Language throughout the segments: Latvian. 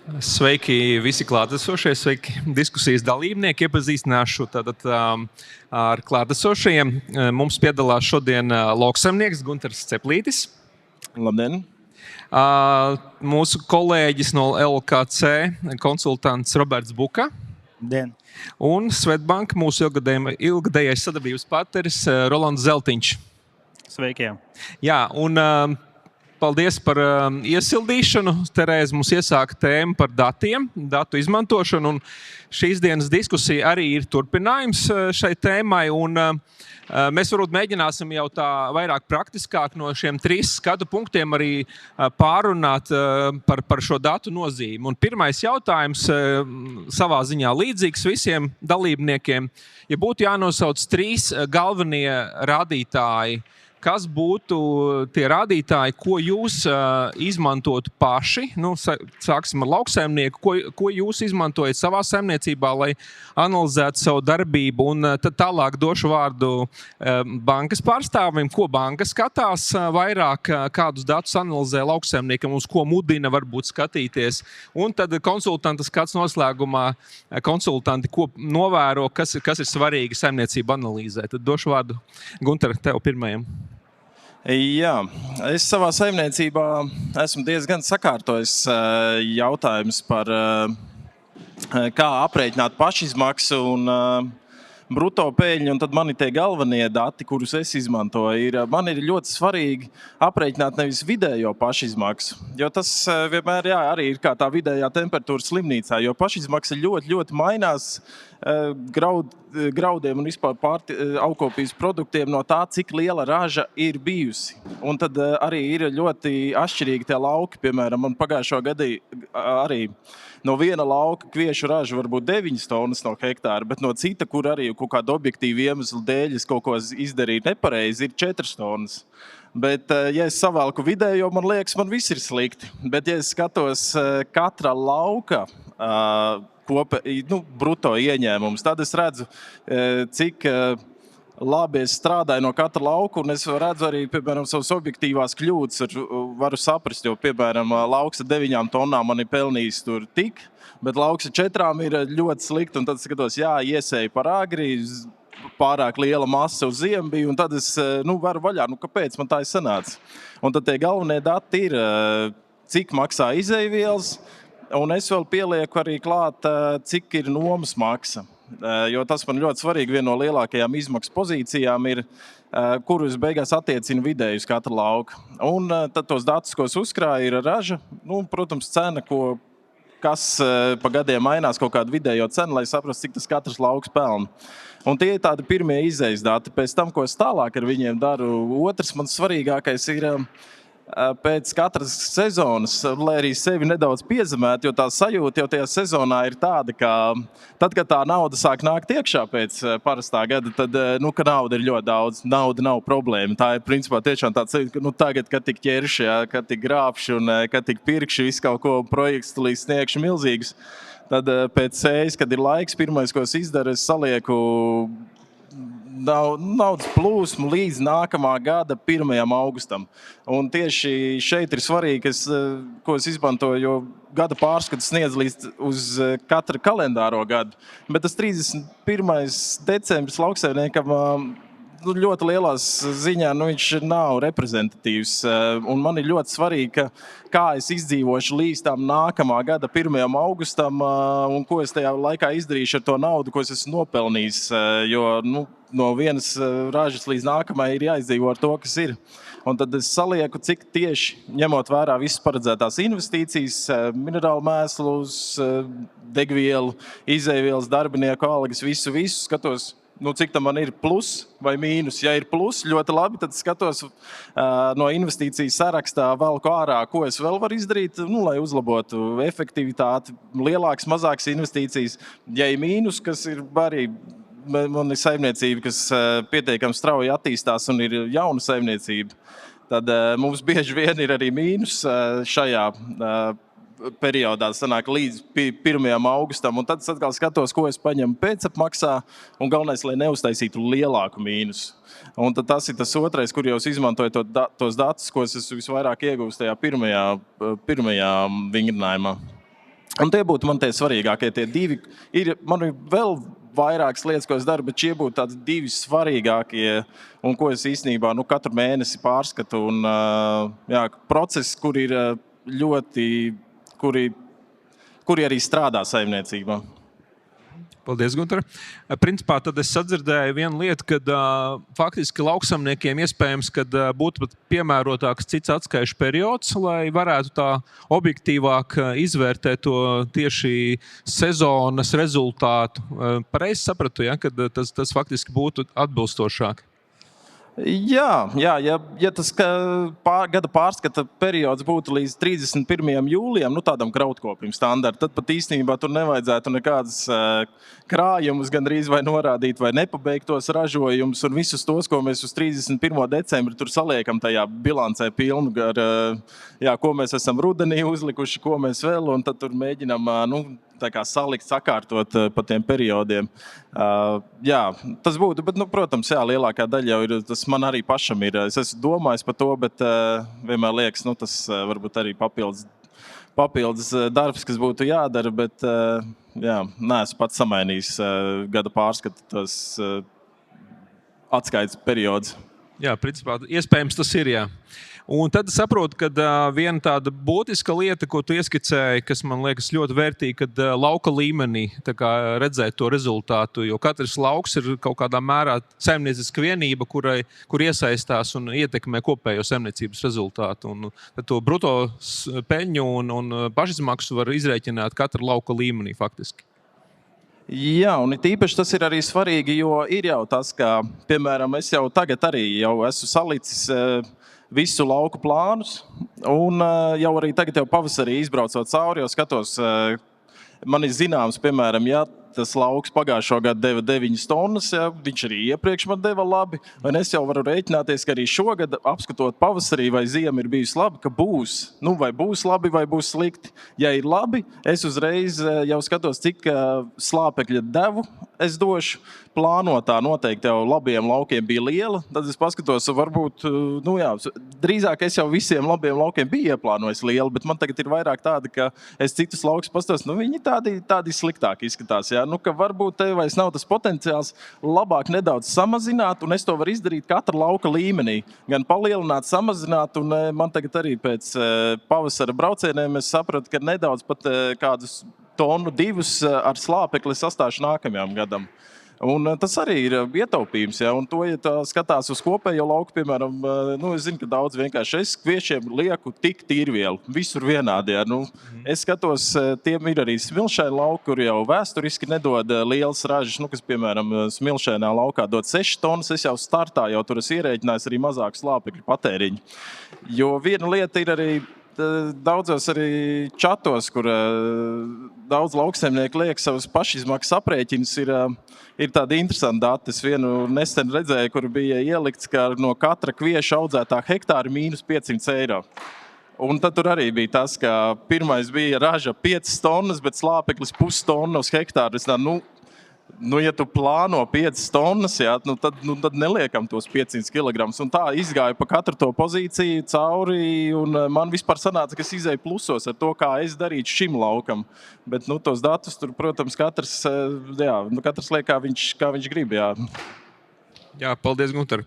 Sveiki visi klātesošie, sveiki diskusijas dalībnieki. Iepazīstināšu ar klātesošajiem. Mums piedalās šodien lauksaimnieks Gunters Ceplītis. Labdien! Mūsu kolēģis no LKC, konsultants Roberts Buka. Labdien! Un Svetbank, mūsu ilgadējais sadarbības partneris Rolands Zeltiņš. Sveiki! Jā, un paldies par iesildīšanu. Terēze mums iesāka tēmu par datiem, datu izmantošanu. Un šīs dienas diskusija arī ir turpinājums šai tēmai. Un mēs varbūt mēģināsim jau tā vairāk praktiskāk no šiem 3 skatu punktiem arī pārunāt par šo datu nozīmi. Un pirmais jautājums savā ziņā līdzīgs visiem dalībniekiem. Ja būtu jānosauc 3 galvenie rādītāji, kas būtu tie rādītāji, ko jūs izmantotu paši? Sāksim ar lauksaimnieku. Ko jūs izmantojat savā saimniecībā, lai analizētu savu darbību? Un tad tālāk došu vārdu bankas pārstāvim. Ko banka skatās vairāk, kādus datus analizē lauksaimniekam, uz ko mudina varbūt skatīties? Un tad konsultanta skats noslēgumā. Konsultanti, ko novēro, kas ir svarīgi saimniecību analīzē? Tad došu vārdu Gunter, tev pirmajam. Jā, es savā saimniecībā esmu diezgan sakārtojis jautājums par kā aprēķināt pašizmaksu un bruto peļņu, un tad man ir tie galvenie dati, kurus es izmantoju. Man ir ļoti svarīgi aprēķināt nevis vidējo pašizmaksu, jo tas vienmēr arī ir kā tā vidējā temperatūra slimnīcā, jo pašizmaksa ļoti mainās graudiem un vispār augkopības produktiem no tā, cik liela raža ir bijusi. Un tad arī ir ļoti atšķirīgi tie lauki. Piemēram, man pagājušo gadu arī no viena lauka kviešu raža var būt 9 tonnas no hektāra, bet no cita, kur arī kaut kādu objektīvu iemeslu dēļ es kaut ko izdarīju nepareizi, ir 4 tonnas. Bet, ja es savalku vidējo, man liekas, man viss ir slikti. Bet, ja es skatos katra lauka bruto ieņēmums, tad es redzu, cik labi es strādāju no katra lauka, un es redzu arī, piemēram, savas objektīvās kļūdas, varu saprast, jo, piemēram, lauks ar 9 tonnām man ir pelnījis tur tik, bet lauks ar 4 ir ļoti slikti, un tad skatos, iesēju par agri, pārāk liela masa uz ziemu bija, un tad es varu vaļā, kāpēc man tā ir sanāca. Un tad tie galvenie dati ir, cik maksā izejvielas, un es vēl pielieku arī klāt, cik ir nomas maksa. Jo tas man ļoti svarīgi, viena no lielākajām izmaksu pozīcijām ir, kurus beigās attiecina vidēji uz katru lauku. Un tad tos datus, ko es uzkrāju, ir raža, protams, cena, kas pa gadiem mainās kaut kādu vidējo cenu, lai saprastu, cik tas katrs lauks pelna. Un tie ir tādi pirmie izejas dati. Pēc tam, ko es tālāk ar viņiem daru, otrs man svarīgākais ir pēc katras sezonas, lai arī sevi nedaudz piezemētu, jo tā sajūta jau tajā sezonā ir tāda, ka tad, kad tā nauda sāk nākt iekšā pēc parastā gada, tad, ka nauda ir ļoti daudz, nauda nav problēma. Tā ir principā tiešām tāds, tagad, kad tik ķerši, kad tik grābši un kad tik pirkši, visu kaut ko projekts tulīt sniegšu milzīgus, tad pēc sējas, kad ir laiks, pirmais, ko es izdaru, es salieku naudas plūsmu līdz nākamā gada 1. augustam. Un tieši šeit ir svarīgi, ko es izmantoju, jo gada pārskatu sniedz līdz uz katru kalendāro gadu. Bet tas 31. decembris lauksaimniekam ļoti lielās ziņā viņš nav reprezentatīvs. Un man ir ļoti svarīgi, kā es izdzīvošu līdz tam nākamā gada 1. augustam un ko es tajā laikā izdarīšu ar to naudu, ko es esmu nopelnījis. Jo no vienas ražas līdz nākamai ir jāizdzīvo ar to, kas ir. Un tad es salieku, cik tieši, ņemot vērā visas paredzētās investīcijas, minerālu mēslus, degvielu, izejvielas, darbinieku algas, visu skatos, cik tam man ir plus vai mīnus. Ja ir plus, ļoti labi, tad skatos no investīcijas sarakstā valku ārā, ko es vēl varu izdarīt, lai uzlabotu efektivitāti, lielākas, mazākas investīcijas. Ja ir mīnus, kas ir arī, man ir saimniecība, kas pietiekami strauji attīstās un ir jauna saimniecība, tad mums bieži vien ir arī mīnus šajā periodā sanāk līdz 1. augustam, un tad es atkal skatos, ko es paņemu pēcapmaksā, un galvenais, lai neuztaisītu lielāku mīnusu. Un tad tas ir tas otrais, kur jau es izmantoju tos datus, ko es visvairāk iegūstu tajā pirmajā vingrinājumā. Un tie būtu man tie svarīgākie, tie divi. Man ir vēl vairākas lietas, ko es daru, bet šie būtu tādi divi svarīgākie, un ko es īstenībā katru mēnesi pārskatu. Un, procesi, kur ir kuri arī strādā saimniecībā. Paldies, Gunter. Principā tad es sadzirdēju vienu lietu, kad faktiski lauksamniekiem iespējams, kad būtu pat piemērotāks cits atskaišu periods, lai varētu tā objektīvāk izvērtēt to tieši sezonas rezultātu. Pareizi sapratu, ja, kad tas faktiski būtu atbilstošāk. Jā, ja tas gada pārskata periods būtu līdz 31. jūlijam, tādam krautkopim standartam, tad pat īstenībā tur nevajadzētu nekādas krājumus gandrīz vai norādīt, vai nepabeigtos ražojumus, un visus tos, ko mēs uz 31. decembri tur saliekam tajā bilancē pilnu, ko mēs esam rudenī uzlikuši, ko mēs vēl, un tad tur mēģinam salikt, sakārtot pa tiem periodiem. Tas būtu, bet, protams, lielākā daļa jau ir, tas man arī pašam ir. Es esmu domājis par to, bet vienmēr liekas, tas varbūt arī papildus darbs, kas būtu jādara, bet neesmu pats samainījis gada pārskatu tas atskaites periods. Jā, principā, iespējams tas ir, jā. Un tad saprotu, ka viena tāda būtiska lieta, ko tu ieskicēji, kas man liekas ļoti vērtīga, kad lauka līmenī redzēt to rezultātu, jo katrs lauks ir kaut kādā mērā saimnieciska vienība, kur iesaistās un ietekmē kopējo saimniecības rezultātu. Un tad to bruto peļņu un pašizmaksu var izrēķināt katra lauka līmenī faktiski. Jā, un tīpaši tas ir arī svarīgi, jo ir jau tas, ka, piemēram, es jau tagad arī esmu salicis visu lauku plānus, un jau arī tagad jau pavasarī izbraucot cauri, jau skatos, man ir zināms, piemēram, ja tas lauks pagājušo gadu deva 9 tonnas, viņš arī iepriekš man deva labi, un es jau varu rēķināties, ka arī šogad, apskatot pavasarī vai ziema ir bijusi labi, ka būs, vai būs labi, vai būs slikti. Ja ir labi, es uzreiz jau skatos, cik slāpekļa devu es došu. Plānotā noteikti jau labiem laukiem bija liela, tad es paskatos, varbūt, drīzāk es jau visiem labiem laukiem biju ieplānojis lielu, bet man tagad ir vairāk tādi, ka es citus laukus paskatos, viņi tādi sliktāk izskatās, ka varbūt te vairs nav tas potenciāls labāk nedaudz samazināt, un es to varu izdarīt katra lauka līmenī, gan palielināt, samazināt, un man tagad arī pēc pavasara braucieniem es sapratu, ka nedaudz pat kādus tonu, 2 ar slāpekli sastāšu nākamajam gadam. Un tas arī ir ietaupījums, un to, ja tā skatās uz kopējo lauku, piemēram, es zinu, ka daudz vienkārši es kviešiem lieku tik tīrvielu, visur vienādi. Es skatos, tiem ir arī smilšēna lauki, kur jau vēsturiski nedod lielas ražas, kas, piemēram, smilšēnā laukā dod 6 tonnas, es jau startā jau tur esmu ierēķinājis arī mazāku slāpekļu patēriņu. Jo viena lieta ir arī daudzos arī čatos, kur daudz lauksaimnieku liek savus pašizmaksas aprēķinus, ir tādi interesanti dati. Es vienu nesen redzēju, kur bija ielikts, ka no katra kvieša audzētā hektāra mīnus 500 eiro. Un tad tur arī bija tas, ka pirmais bija raža 5 tonnas, bet slāpeklis 0,5 tonna uz hektāru. Ja tu plāno 5 tonnas, tad neliekam tos 500 kg. Un tā izgāja pa katru to pozīciju cauri, un man vispār sanāca, ka es izēju plusos ar to, kā es darītu šim laukam. Bet tos datus tur, protams, katrs liek, kā viņš grib. Jā, paldies, Gunter.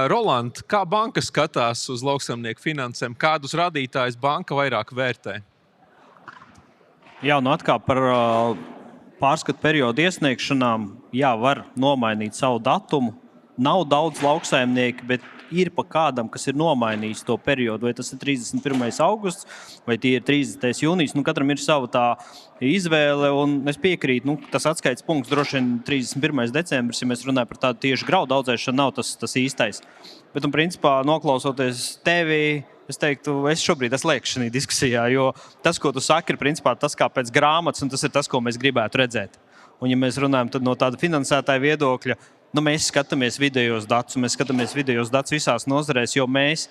Roland, kā banka skatās uz lauksaimnieku finansēm? Kādus rādītājus banka vairāk vērtē? Jā, atkal par pārskatu periodu iesniegšanām, var nomainīt savu datumu. Nav daudz lauksaimnieki, bet ir pa kādam, kas ir nomainījis to periodu. Vai tas ir 31. augusts, vai tie ir 30. jūnijas. Katram ir sava tā izvēle, un es piekrītu, tas atskaites punkts droši vien 31. decembris, ja mēs runājam par tādu tieši graudu audzēšanu, nav tas īstais. Bet, principā, noklausoties tevi, es teiktu, es šobrīd lieku šajā diskusijā, jo tas, ko tu saki, ir principā tas kā pēc grāmatas, un tas ir tas, ko mēs gribētu redzēt. Un, ja mēs runājam no tāda finansētāja viedokļa, mēs skatāmies vidējos datus visās nozarēs, jo mēs,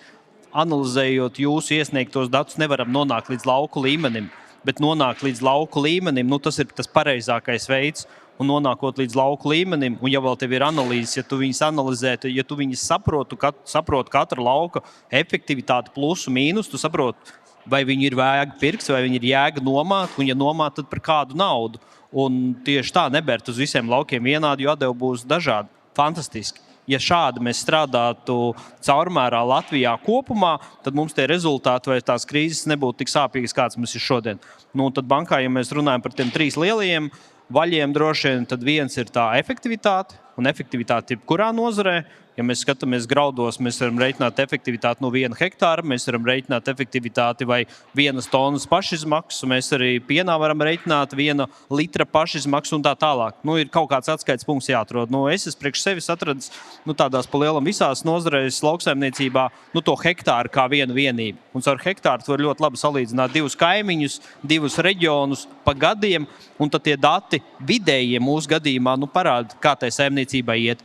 analizējot jūsu iesniegtos datus, nevaram nonākt līdz lauku līmenim, bet nonākt līdz lauku līmenim, tas ir tas pareizākais veids. Un nonākot līdz lauku līmenim, un ja vēl tev ir analīzes, ja tu viņus analizē, ja tu viņus saproti katra lauka efektivitāti, plusu, mīnus, tu saproti, vai viņi ir jēga pirkt, vai viņi ir jēga nomāt, un ja nomāt, tad par kādu naudu. Un tieši tā nebērt uz visiem laukiem vienādi, jo atdevi būs dažādi. Fantastiski. Ja šādi mēs strādātu caurmērā Latvijā kopumā, tad mums tie rezultāti vai tās krīzes nebūtu tik sāpīgas, kāds mums ir šodien. Nu, tad bankā, ja mēs runājam par tiem 3 lielajiem vaļiem, droši vien, tad viens ir tā efektivitāte, un efektivitāte jebkurā nozarē. Ja mēs skatāmies graudos, mēs varam reiķināt efektivitāti no 1 hektāra, mēs varam reiķināt efektivitāti vai 1 tonnas pašizmaksu, mēs arī pienā varam reiķināt 1 litra pašizmaksu un tā tālāk. Nu, ir kaut kāds atskaites punkts jāatrod. Nu, es priekš sevis atradis tādās pa lielam visās nozarēs lauksaimniecībā to hektāru kā vienu vienību. Un ar hektāru tu var ļoti labi salīdzināt 2 kaimiņus, 2 reģionus pa gadiem, un tad tie dati vidējie mūsu gadījumā parāda, kā tai saimniecībai iet.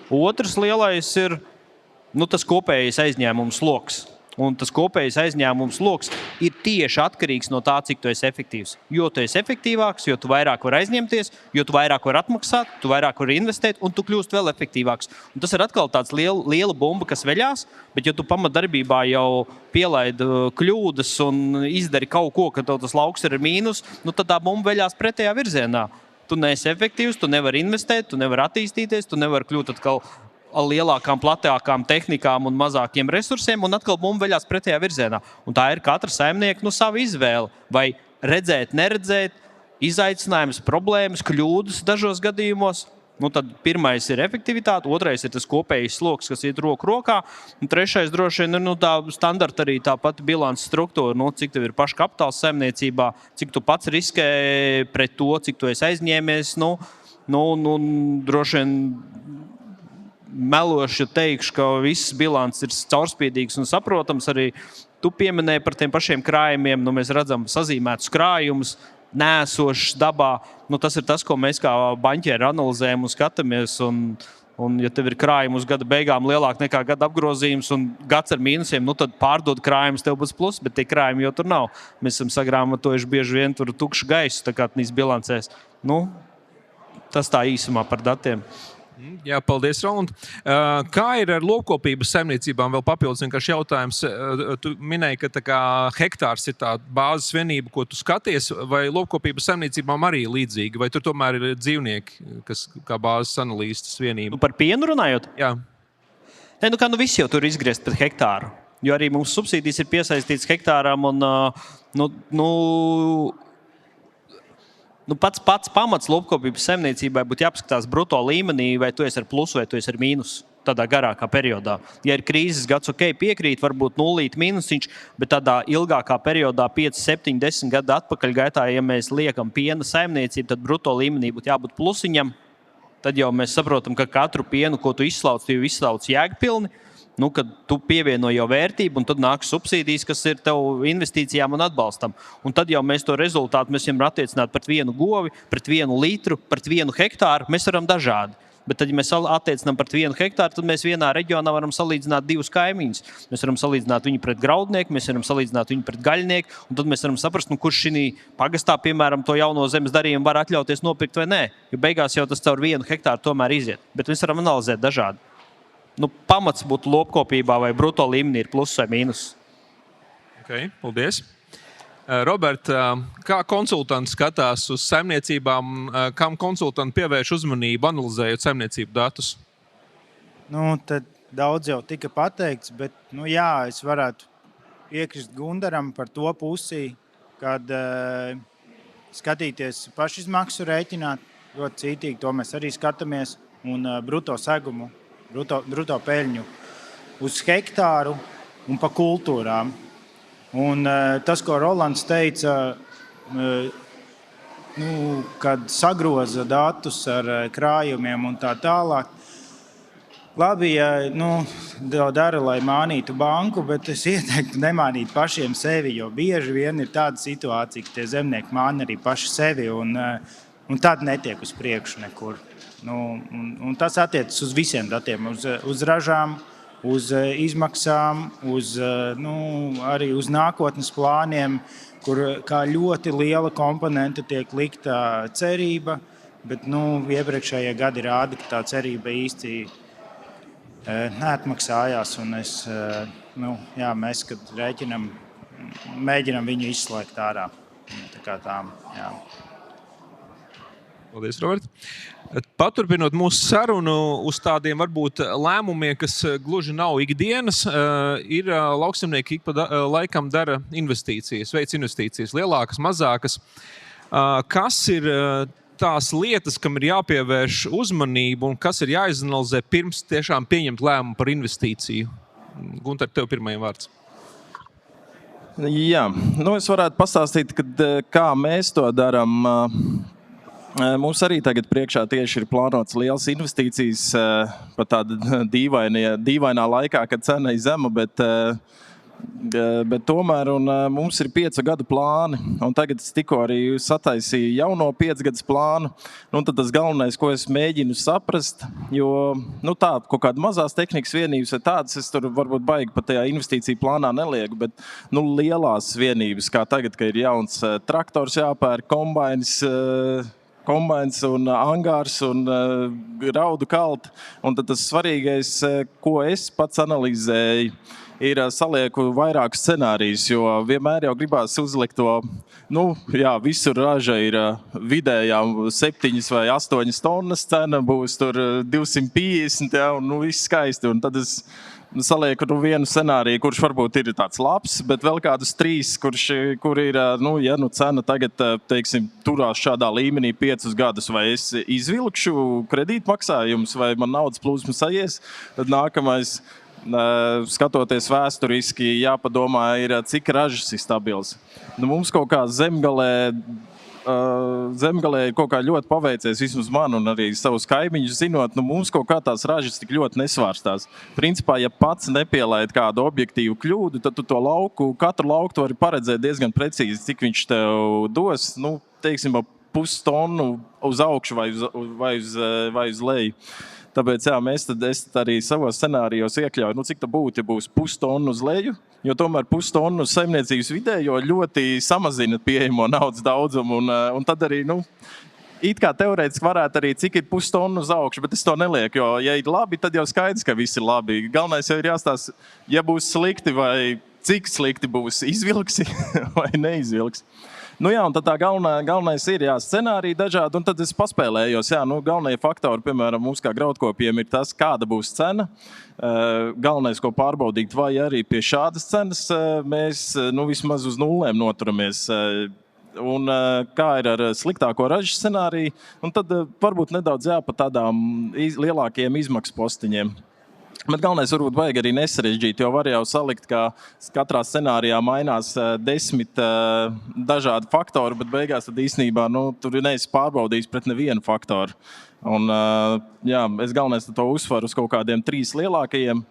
Otrs lielais ir tas kopējais aizņēmums sloks. Un tas kopējais aizņēmums sloks ir tieši atkarīgs no tā, cik tu esi efektīvs. Jo tu esi efektīvāks, jo tu vairāk vari aizņemties, jo tu vairāk vari atmaksāt, tu vairāk vari investēt, un tu kļūst vēl efektīvāks. Un tas ir atkal tāds liela bumba, kas veļās, bet ja tu pamatdarbībā jau pielaidi kļūdas un izdari kaut ko, ka tev tas lauks ir mīnus, tad tā bumba veļās pretējā virzienā. Tu neesi efektīvs, tu nevari investēt, tu nevari attīstīties, tu nevari kļūt atkal lielākām, platākām tehnikām un mazākiem resursiem, un atkal bumba veļās pretējā virzienā. Un tā ir katra saimnieka sava izvēle. Vai redzēt, neredzēt, izaicinājums, problēmas, kļūdas dažos gadījumos. Tad pirmais ir efektivitāte, otrais ir tas kopējais sloks, kas iet roku rokā, un trešais droši vien ir tā standarta arī tā pati bilances struktūra, cik tev ir paša kapitāls saimniecībā, cik tu pats riskē pret to, cik tu esi aizņēmies. Droši vien meloši teikšu, ka visas bilances ir caurspīdīgas un saprotams. Arī tu pieminēji par tiem pašiem krājumiem, mēs redzam sazīmētus krājumus, nēsošs dabā. Tas ir tas, ko mēs kā baņķieri analizējam un skatāmies. Un ja tev ir krājumi uz gada beigām lielāk nekā gada apgrozījums un gads ar mīnusiem, tad pārdod krājumus, tev būs plus, bet tie krājumi jau tur nav. Mēs esam sagrāmatojuši bieži vien tur tukšu gaisu, tā kā tās bilancēs. Tas tā īsumā par datiem. Jā, paldies, Roland. Kā ir ar lopkopības saimniecībām? Vēl papildus vienkārši jautājums. Tu minēji, ka hektārs ir tā bāzes vienība, ko tu skaties, vai lopkopības saimniecībām arī līdzīgi, vai tur tomēr ir dzīvnieki, kas kā bāzes analīstas vienība? Par pienu runājot? Jā. Visi jau tur izgriezt pret hektāru, jo arī mums subsīdijas ir piesaistītas hektāram un pats pamats lopkopības saimniecībai būtu jāpaskatās bruto līmenī, vai tu esi ar plusu, vai tu esi ar mīnusu tādā garākā periodā. Ja ir krīzes gads, piekrīt, varbūt 0 mīnusiņš, bet tādā ilgākā periodā, 5, 7, 10 gadu atpakaļ gaitā, ja mēs liekam piena saimniecību, tad bruto līmenī būtu jābūt plusiņam. Tad jau mēs saprotam, ka katru pienu, ko tu izslauc, tu jau izslauc jēgpilni. Kad tu pievieno jau vērtību, un tad nāk subsīdijas, kas ir tev investīcijām un atbalstam. Un tad jau mēs to rezultātu varam attiecināt pret 1 govi, pret 1 litru, pret 1 hektāru. Mēs varam dažādi. Bet tad, ja mēs attiecinām pret 1 hektāru, tad mēs vienā reģionā varam salīdzināt 2 kaimiņus. Mēs varam salīdzināt viņu pret graudnieku, mēs varam salīdzināt viņu pret gaļnieku, un tad mēs varam saprast, kurš šī pagastā, piemēram, to jauno zemes darījumu var atļauties nopirkt vai nē. Jo beigās jau tas caur 1 hektāru tomēr iziet. Bet mēs varam analizēt dažādi. Pamats būtu lopkopībā vai bruto līmenī ir plus vai mīnus. Okay, paldies. Robert, kā konsultants skatās uz saimniecībām, kam konsultanti pievērš uzmanību, analizējot saimniecību datus? Tad daudz jau tika pateikts, bet jā, es varētu piekrist Gundaram par to pusi, kad skatīties pašizmaksu rēķināt, ļoti cītīgi to mēs arī skatāmies, un bruto segumu. Bruto peļņu uz hektāru un pa kultūrām. Un tas, ko Rolands teica, kad sagroza datus ar krājumiem un tā tālāk. Labi, ja dara, lai mānītu banku, bet es ieteiktu nemānīt pašiem sevi, jo bieži vien ir tāda situācija, ka tie zemnieki māna arī paši sevi un tad netiek uz priekšu nekur. Un tas attiecas uz visiem datiem, uz ražām, uz izmaksām, arī uz nākotnes plāniem, kur kā ļoti liela komponente tiek likta cerība, bet iepriekšējie gadi rāda, ka tā cerība īsti neatmaksājās. Un mēs, kad rēķinam mēģinam viņu izslēgt ārā. Jā. Paldies, Robert. Paturpinot mūsu sarunu uz tādiem varbūt lēmumiem, kas gluži nav ikdienas, ir lauksaimnieki ik pa laikam dara investīcijas, veic investīcijas, lielākas, mazākas. Kas ir tās lietas, kam ir jāpievērš uzmanību un kas ir jāizanalizē pirms tiešām pieņemt lēmumu par investīciju? Gunter, tev pirmajam vārds. Jā, es varētu pastāstīt, kā mēs to darām. Mums arī tagad priekšā tieši ir plānotas lielas investīcijas pat tāda dīvainā laikā, kad cena ir zema, bet tomēr mums ir 5 gadu plāni. Un tagad es tikko arī sataisīju jauno 5 gadus plānu. Tad tas galvenais, ko es mēģinu saprast, jo kaut kāda mazās tehnikas vienības vai tādas, es tur varbūt baigi pat tajā investīciju plānā nelieku, bet lielās vienības, kā tagad, ka ir jauns traktors jāpērk, kombains un angārs un raudu kalti. Un tad tas svarīgais, ko es pats analizēju, ir salieku vairākus scenārijus, jo vienmēr jau gribās uzlikt to, visur raža ir vidējā 7 vai 8 tonnas, cena būs tur 250, un viss skaisti. Un tad es salieku vienu scenāriju, kurš varbūt ir tāds labs, bet vēl kādus 3, kur ir, cena tagad, teiksim, turās šādā līmenī 5 gadus, vai es izvilkšu kredītmaksājumus, vai man naudas plūsmas aizies, tad nākamais, skatoties vēsturiski, jāpadomā, ir, cik ražas ir stabils. Mums kaut kā zemgalē ir kaut kā ļoti paveicies, vismaz man un arī savus kaimiņus zinot, mums kaut kā tās ražas tik ļoti nesvārstās. Principā, ja pats nepielaid kādu objektīvu kļūdu, tad tu to katru lauku vari paredzēt diezgan precīzi, cik viņš tev dos, teiksim, pustonu uz augšu vai uz leju. Tāpēc es arī savos scenārijos iekļauju, cik tā būtu, ja būs pustonu uz leju, jo tomēr pustonu uz saimniecības vidējo ļoti samazina pieejamo naudas daudzumu. Un tad arī, it kā teorētiski varētu arī, cik ir pustonu uz augšu, bet es to nelieku, jo, ja ir labi, tad jau skaidrs, ka viss ir labi. Galvenais jau ir jāstāsta, ja būs slikti vai cik slikti būs, izvilksi vai neizvilks. Un tad tā galvenais ir scenāriji dažādi, un tad es paspēlējos. Galvenie faktori, piemēram, mums kā graudkopiem ir tas, kāda būs cena. Galvenais, ko pārbaudīt, vai arī pie šādas cenas mēs vismaz uz nulēm noturamies. Un kā ir ar sliktāko ražas scenāriju, un tad varbūt nedaudz pa tādām lielākiem izmaksu postiņiem. Bet galvenais varbūt vajag arī nesarežģīt, jo var jau salikt, ka katrā scenārijā mainās 10 dažādi faktori, bet beigās tad īstenībā tur neesi pārbaudījis pret nevienu faktoru. Un es galvenais to uzsvaru uz kaut kādiem 3 lielākajiem,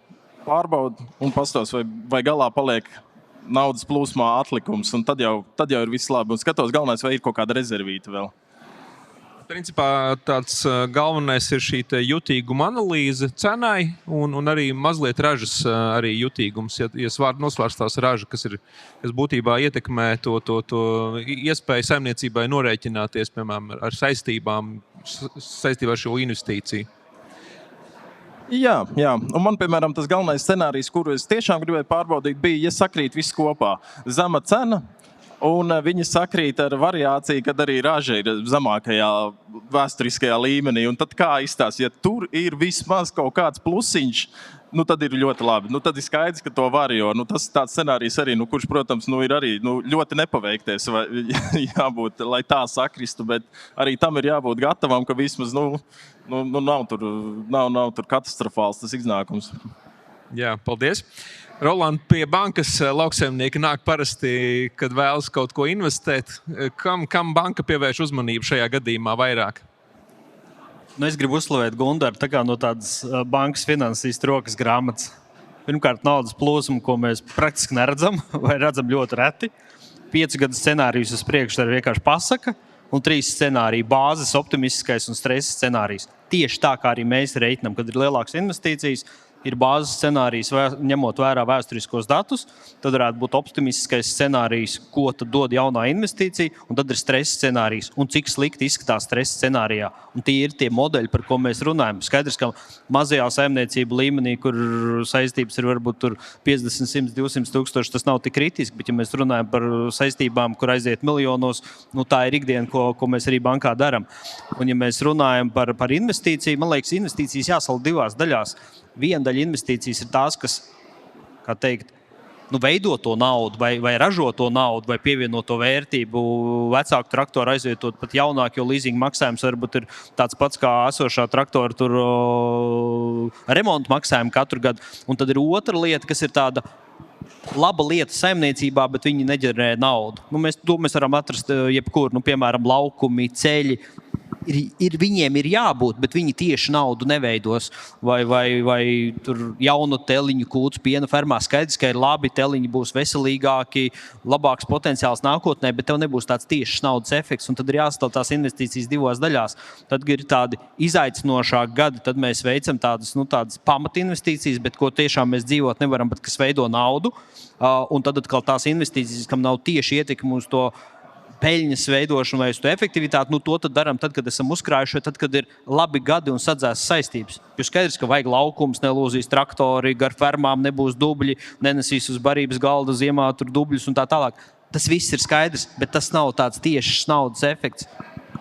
pārbaudu un pastos, vai galā paliek naudas plūsmā atlikums, un tad jau ir viss labi. Un skatos, galvenais, vai ir kaut kāda rezervīta vēl. Principā tāds galvenais ir šī jutīguma analīze cenai un arī mazliet ražas arī jutīgums. Ja nosvārstās raža, kas būtībā ietekmē to iespēju saimniecībai norēķināties, piemēram, ar saistībā ar šo investīciju. Jā. Un man, piemēram, tas galvenais scenārijs, kuru es tiešām gribēju pārbaudīt, bija, ja sakrīt viss kopā. Zema cena. Un viņi sakrīt ar variāciju, kad arī raža ir zemākajā vēsturiskajā līmenī. Un tad kā izstās, ja tur ir vismaz kaut kāds plusiņš, tad ir ļoti labi. Tad ir skaidrs, ka to var, jo tas tāds scenārijs arī, kurš, protams, ir arī ļoti nepaveikties, jābūt, lai tā sakristu, bet arī tam ir jābūt gatavam, ka vismaz nav tur katastrofāls tas iznākums. Jā, paldies. Roland, pie bankas lauksaimnieki nāk parasti, kad vēlas kaut ko investēt. Kam banka pievērš uzmanību šajā gadījumā vairāk? Es gribu uzslavēt Gundaru tā kā no tādas bankas finansistu rokas grāmatas. Pirmkārt, naudas plūsmu, ko mēs praktiski neredzam vai redzam ļoti reti. 5 gadu scenārijus uz priekšu arī vienkārši pasaka. Un 3 scenāriju bāzes, optimistiskais un stresa scenārijs. Tieši tā, kā arī mēs reiķinām, kad ir lielākas investīcijas, ir bāzes scenārijs, ņemot vērā vēsturiskos datus, tad varētu būt optimistiskais scenārijs, ko tad dod jaunā investīcija, un tad ir stresa scenārijs, un cik slikti izskatās stresa scenārijā. Un tie ir tie modeļi, par ko mēs runājam. Skaidrs, ka mazajā saimniecību līmenī, kur saistības ir varbūt tur 50, 100, 200 tūkstoši, tas nav tik kritiski, bet ja mēs runājam par saistībām, kur aiziet miljonos, tā ir ikdiena, ko mēs arī bankā daram. Un ja mēs runājam par investīciju, man liekas, investīcijas jāsala divās daļās. Viena daļa investīcijas ir tās, kas, kā teikt, veido to naudu, vai ražo to naudu, vai pievieno to vērtību. Vecāku traktoru aizvietot pat jaunāk, jo leasing maksājums varbūt ir tāds pats kā esošā traktora remonta maksājumi katru gadu. Un tad ir otra lieta, kas ir tāda laba lieta saimniecībā, bet viņi neģenerē naudu. To mēs varam atrast jebkur, piemēram, laukumi, ceļi. Viņiem ir jābūt, bet viņi tieši naudu neveidos. Vai tur jaunu teliņu kūts piena fermā. Skaidrs, ka ir labi, teliņi būs veselīgāki, labāks potenciāls nākotnē, bet tev nebūs tāds tiešs naudas efekts. Un tad ir jāstāv tās investīcijas divās daļās. Tad ir tādi izaicinošāki gadi, tad mēs veicam tādas pamatinvestīcijas, bet ko tiešām mēs dzīvot nevaram, bet kas veido naudu. Un tad atkal tās investīcijas, kam nav tieši ietekmi uz to peļņas veidošanu vai uz to efektivitāti, to tad darām tad, kad esam uzkrājuši, tad, kad ir labi gadi un sadzēs saistības. Jo skaidrs, ka vajag laukums, nelūzīs traktori, gar fermām nebūs dubļi, nenesīs uz barības galda ziemā tur dubļus un tā tālāk. Tas viss ir skaidrs, bet tas nav tāds tiešs naudas efekts.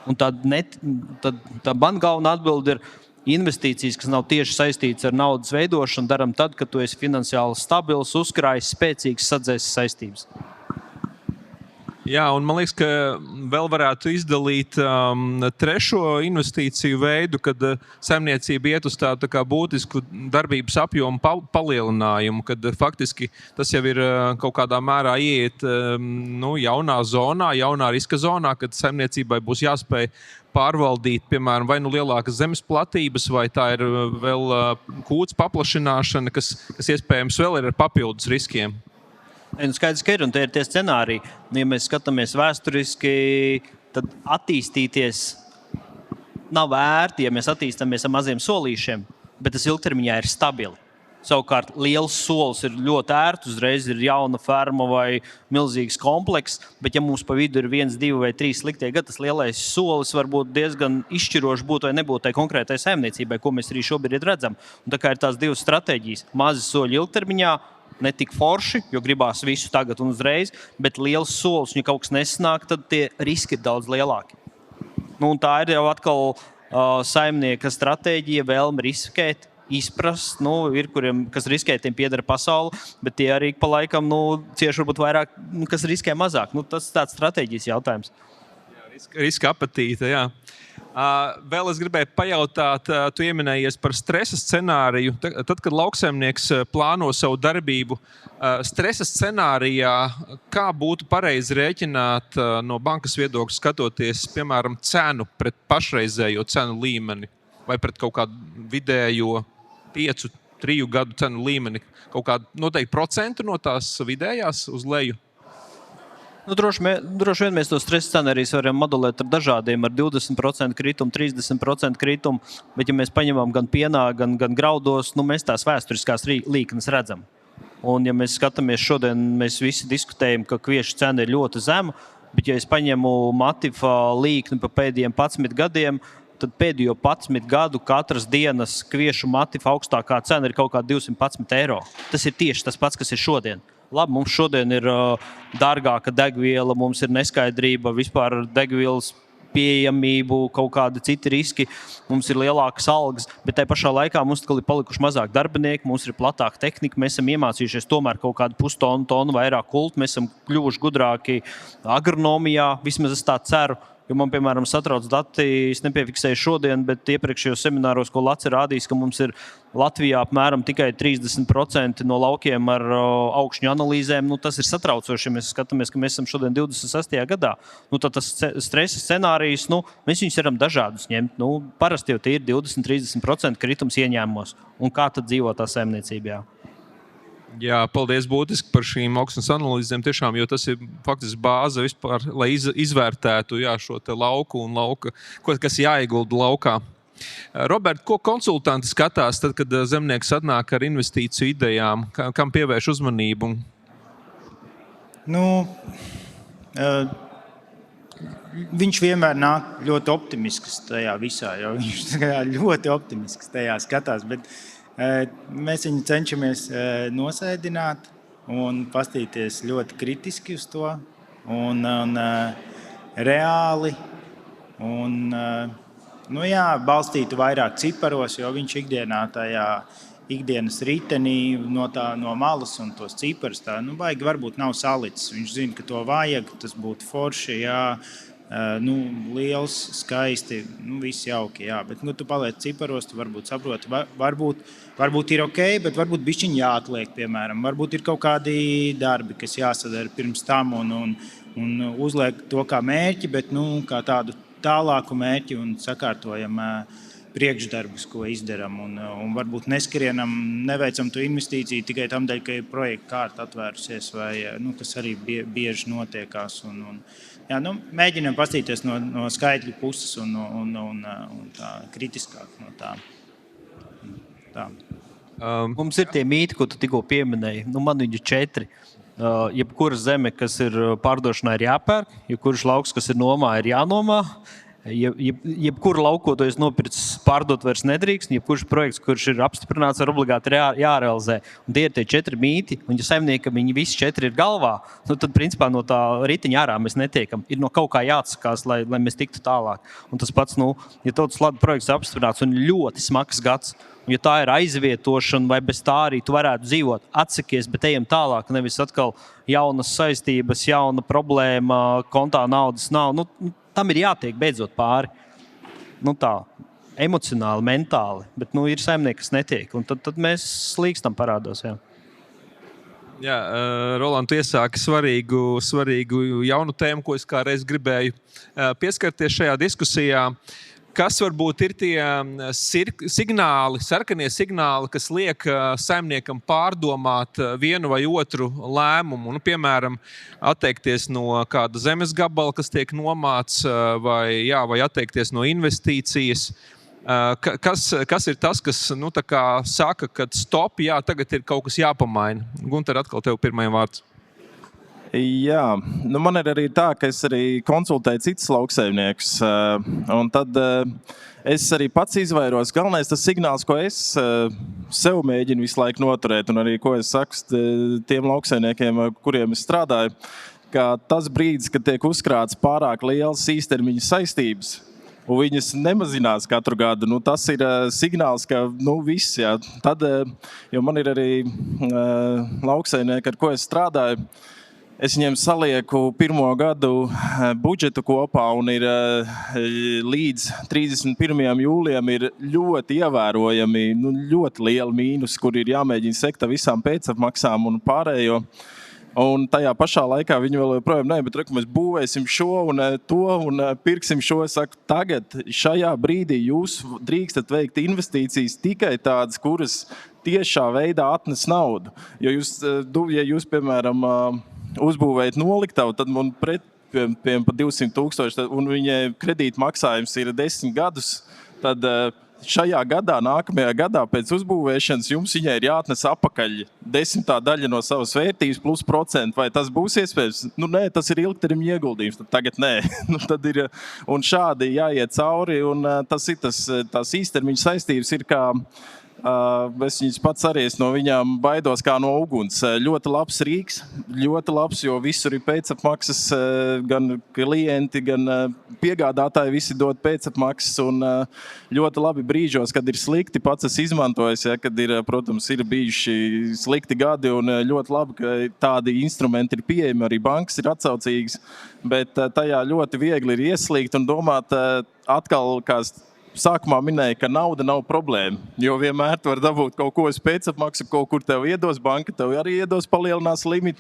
Un tad man galvenā atbilde ir investīcijas, kas nav tieši saistītas ar naudas veidošanu, daram tad, kad tu esi finansiāli stabils, uzkrājis, spēcīgs, sadzēs saistības. Jā, un man liekas, ka vēl varētu izdalīt trešo investīciju veidu, kad saimniecība iet uz tādu kā būtisku darbības apjomu palielinājumu, kad faktiski tas jau ir kaut kādā mērā ieiet jaunā zonā, jaunā riska zonā, kad saimniecībai būs jāspēj pārvaldīt, piemēram, vai lielākas zemes platības, vai tā ir vēl kūts paplašināšana, kas iespējams vēl ir ar papildus riskiem. Skaidrs, ka ir, un tie ir tie scenāriji. Ja mēs skatāmies vēsturiski, tad attīstīties nav vērti, ja mēs attīstāmies ar maziem solīšiem, bet tas ilgtermiņā ir stabili. Savukārt, liels solis ir ļoti ērts, uzreiz ir jauna ferma vai milzīgs komplekss, bet ja mums pa vidu ir 1, 2 vai 3 sliktie gadi, tas lielais solis var būt diezgan izšķirošs būt vai nebūt tai konkrētai saimniecībai, ko mēs arī šobrīd redzam. Un tā kā ir tās divas stratēģijas, mazi soļi ilgtermiņā, ne tik forši, jo gribās visu tagad un uzreiz, bet liels solis, ja kaut kas nesanāk, tad tie riski ir daudz lielāki. Un tā ir jau atkal saimnieka stratēģija, vēlme riskēt, izprast, ir kuriem, kas riskē, tiem pieder pasauli, bet tie arī pa laikam cieši varbūt vairāk, kas riskē mazāk. Tas ir tāds stratēģijas jautājums. Riska apetīte, jā. Vēl es gribēju pajautāt, tu ieminējies par stresa scenāriju. Tad, kad lauksaimnieks plāno savu darbību, stresa scenārijā, kā būtu pareizi rēķināt no bankas viedokļa skatoties, piemēram, cenu pret pašreizējo cenu līmeni vai pret kaut kādu vidējo 5, 3 gadu cenu līmeni, kaut kādu noteikti procentu no tās vidējās uz leju? Droši vien mēs to stresa scenārijus varam modelēt ar dažādiem, ar 20% kritumu, 30% kritumu, bet ja mēs paņemam gan pienā, gan graudos, mēs tās vēsturiskās līknes redzam. Un ja mēs skatāmies šodien, mēs visi diskutējam, ka kviešu cena ir ļoti zema, bet ja es paņemu Matifa līkni pa pēdējiem 11 gadiem, tad pēdējo 11 gadu katras dienas kviešu Matifa augstākā cena ir kaut kā 211 eiro. Tas ir tieši tas pats, kas ir šodien. Labi, mums šodien ir dārgāka degviela, mums ir neskaidrība vispār ar degvielas pieejamību, kaut kādi citi riski, mums ir lielākas algas, bet tajā pašā laikā mums ir palikuši mazāk darbinieki, mums ir platāka tehnika, mēs esam iemācījušies tomēr kaut kādu pustonu vairāk kultu, mēs esam kļuvuši gudrāki agronomijā, vismaz es tā ceru. Jo man, piemēram, satrauc dati, es nepiefiksēju šodien, bet iepriekšējos semināros, ko Laci rādījis, ka mums ir Latvijā apmēram tikai 30% no laukiem ar augšņu analīzēm. Tas ir satraucoši, ja mēs skatāmies, ka mēs esam šodien 26. gadā. Tad tas stresa scenārijs, mēs viņus varam dažādus ņemt. Parasti jau tie ir 20-30% kritums ieņēmumos. Un kā tad dzīvo tā saimniecībā? Jā, paldies būtiski par šīm augsnes analīzēm tiešām, jo tas ir faktiski bāze vispār, lai izvērtētu šo te lauku un kas jāiegulda laukā. Robert, ko konsultanti skatās tad, kad zemnieks atnāk ar investīciju idejām? Kam pievērš uzmanību? Viņš vienmēr nāk ļoti optimisks tajā visā, jo viņš ļoti optimisks tajā skatās. Bet mēs viņu cenšamies nosēdināt un pastīties ļoti kritiski uz to un reāli. Un, balstītu vairāk ciparos, jo viņš ikdienas ritenī no malas un tos ciparus baigi varbūt nav salicis. Viņš zina, ka to vajag, tas būtu forši, liels, skaisti, viss jauki. Jā. Bet tu paliec ciparos, tu varbūt saproti, varbūt ir ok, bet varbūt bišķiņ jāatliek, piemēram. Varbūt ir kaut kādi darbi, kas jāsadara pirms tam un uzliek to kā mērķi, bet kā tādu tālāku mērķi un sakārtojam priekšdarbus, ko izdaram. Un varbūt neskrienam, neveicam to investīciju tikai tam dēļ, ka ir projekta kārta atvērusies, vai kas arī bieži notiekās. Mēģinam pastīties no skaitļu puses un tā kritiskāk no tā. Mums ir tie mīti, ko tu tikko pieminēji. Man viņi 4. Jebkura zeme, kas ir pārdošanā, ir jāpērk, jebkurš lauks, kas ir nomā, ir jānomā. Jebkuru lauku, ko tu esi nopircis, pārdot vairs nedrīkst. Jebkurš projekts, kurš ir apstiprināts, ir obligāti jārealizē. Un tie ir tie 4 mīti, un ja saimniekam viņi visi 4 ir galvā, tad principā no tā ritiņa ārā mēs netiekam. Ir no kaut kā jāatsakās, lai mēs tiktu tālāk. Un tas pats, ja tautas lada projekts apstiprināts un ļoti smags gads, un ja tā ir aizvietošana vai bez tā arī tu varētu dzīvot, atsakies, bet ejam tālāk, nevis atkal jaunas saistības, jauna problēma, kontā naudas nav. Tam ir jātiek beidzot pāri. Tā, emocionāli, mentāli, bet ir saimnieki, kas netiek, un tad mēs slīkstam parādos. Jā, Roland, tu iesāki svarīgu jaunu tēmu, ko es kādreiz gribēju pieskarties šajā diskusijā. Kas varbūt ir tie signāli, sarkanie signāli, kas liek saimniekam pārdomāt vienu vai otru lēmumu? Piemēram, atteikties no kāda zemes gabala, kas tiek nomāts, vai atteikties no investīcijas. Kas ir tas, kas saka, ka stop, tagad ir kaut kas jāpamaina? Gunter, atkal tev pirmajam vārds. Jā, man ir arī tā, ka es arī konsultēju citus lauksaimniekus, un tad es arī pats izvairos. Galvenais tas signāls, ko es sev mēģinu visu laiku noturēt, un arī ko es saku tiem lauksaimniekiem, kuriem es strādāju, ka tas brīdis, kad tiek uzkrāts pārāk liels īstermiņa saistības, un viņas nemazinās katru gadu, tas ir signāls, ka viss, jā. Tad, jo man ir arī lauksaimnieki, ar ko es strādāju, es viņiem salieku pirmo gadu budžetu kopā un ir līdz 31. jūlijam ir ļoti ievērojami, ļoti liela mīnus, kur ir jāmēģina sekt ar visām pēcapmaksām un pārējo. Un tajā pašā laikā viņi vēl joprojām bet mēs būvēsim šo un to un pirksim šo. Es saku, tagad šajā brīdī jūs drīkstat veikt investīcijas tikai tādas, kuras tiešā veidā atnes naudu. Jo jūs piemēram, uzbūvējat noliktavu, tad man pret par 200,000 un viņai kredīta maksājums ir 10 gadus, tad šajā gadā, nākamajā gadā pēc uzbūvēšanas jums viņai ir jāatnes apakaļ 10. daļa no savas vērtības plus procentu. Vai tas būs iespējams? Nē, tas ir ilgtermiņa ieguldījums. Tagad nē. Tad ir, un šādi jāiet cauri, un tās īstermiņa saistības ir kā es viņus pats arī no viņām baidos kā no uguns. Ļoti labs rīks, ļoti labs, jo visur ir pēcapmaksas, gan klienti, gan piegādātāji visi dod pēcapmaksas un ļoti labi brīžos, kad ir slikti, pats es izmantojos, kad ir, protams, ir bijuši slikti gadi un ļoti labi, ka tādi instrumenti ir pieejami, arī bankas ir atsaucīgas, bet tajā ļoti viegli ir ieslīgt un domāt atkal, kā sākumā minēja, ka nauda nav problēma, jo vienmēr tu vari dabūt kaut ko uz pēcapmaksu, kaut kur tev iedos, banka tev arī iedos, palielinās limitu.